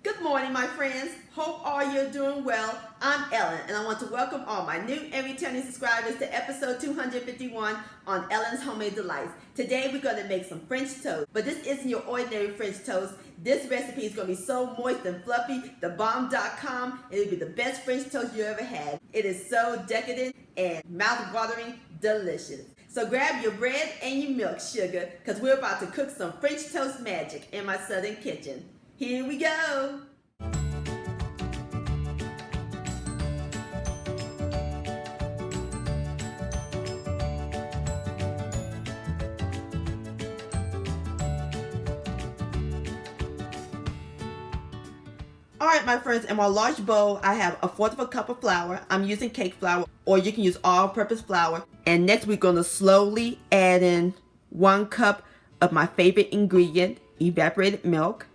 Good morning, my friends. Hope all you're doing well. I'm Ellen, and I want to welcome all my new and returning subscribers to episode 251 on Ellen's Homemade Delights. Today, we're going to make some French toast, but this isn't your ordinary French toast. This recipe is going to be so moist and fluffy, thebomb.com. It'll be the best French toast you ever had. It is so decadent and mouth-watering delicious. So grab your bread and your milk sugar, because we're about to cook some French toast magic in my southern kitchen. Here we go. Alright, my friends, in my large bowl I have 1/4 cup of flour. I'm using cake flour, or you can use all-purpose flour. And next we're going to slowly add in 1 cup of my favorite ingredient, evaporated milk.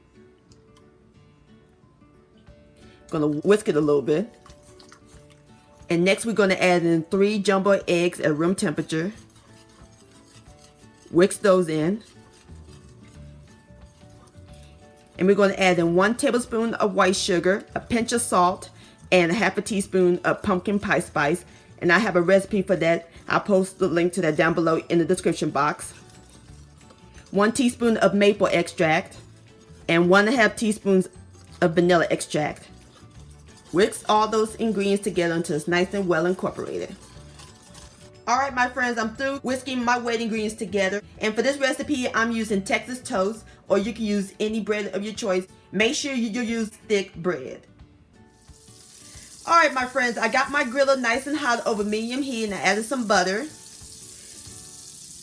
Going to whisk it a little bit. And next we're going to add in 3 jumbo eggs at room temperature. Whisk those in. And we're going to add in 1 tablespoon of white sugar, a pinch of salt, and 1/2 teaspoon of pumpkin pie spice. And I have a recipe for that. I'll post the link to that down below in the description box. 1 teaspoon of maple extract and 1/2 teaspoons of vanilla extract. Whisk all those ingredients together until it's nice and well incorporated. Alright, my friends, I'm through whisking my wet ingredients together. And for this recipe, I'm using Texas toast, or you can use any bread of your choice. Make sure you use thick bread. Alright, my friends, I got my griddle nice and hot over medium heat, and I added some butter.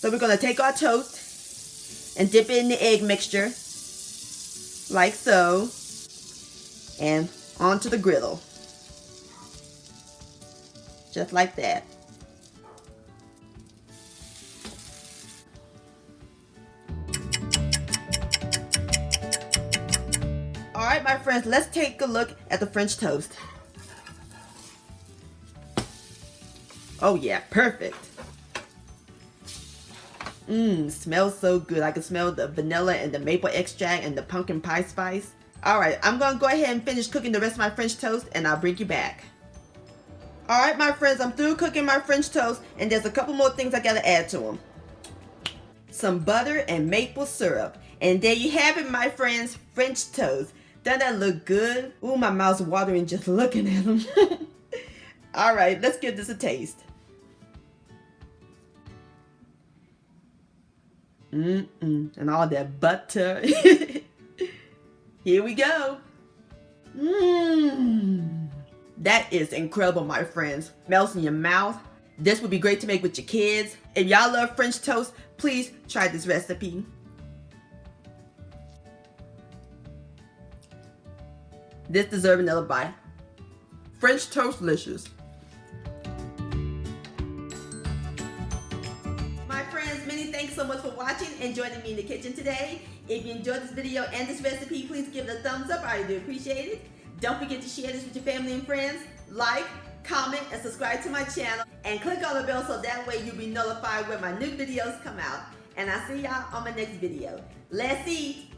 So we're going to take our toast and dip it in the egg mixture, like so, and onto the griddle, just like that. Alright, my friends, let's take a look at the French toast. Oh yeah, perfect. Smells so good. I can smell the vanilla and the maple extract and the pumpkin pie spice. Alright, I'm going to go ahead and finish cooking the rest of my French toast, and I'll bring you back. Alright, my friends, I'm through cooking my French toast, and there's a couple more things I got to add to them. Some butter and maple syrup. And there you have it, my friends, French toast. Doesn't that look good? Ooh, my mouth's watering just looking at them. Alright, let's give this a taste. And all that butter. Here we go. That is incredible, my friends. Melts in your mouth. This would be great to make with your kids. If y'all love French toast, please try this recipe. This deserves another bite. French toast delicious. My friends, many thanks so much for watching and joining me in the kitchen today. If you enjoyed this video and this recipe, please give it a thumbs up. I do appreciate it. Don't forget to share this with your family and friends. Like, comment, and subscribe to my channel. And click on the bell so that way you'll be notified when my new videos come out. And I'll see y'all on my next video. Let's eat.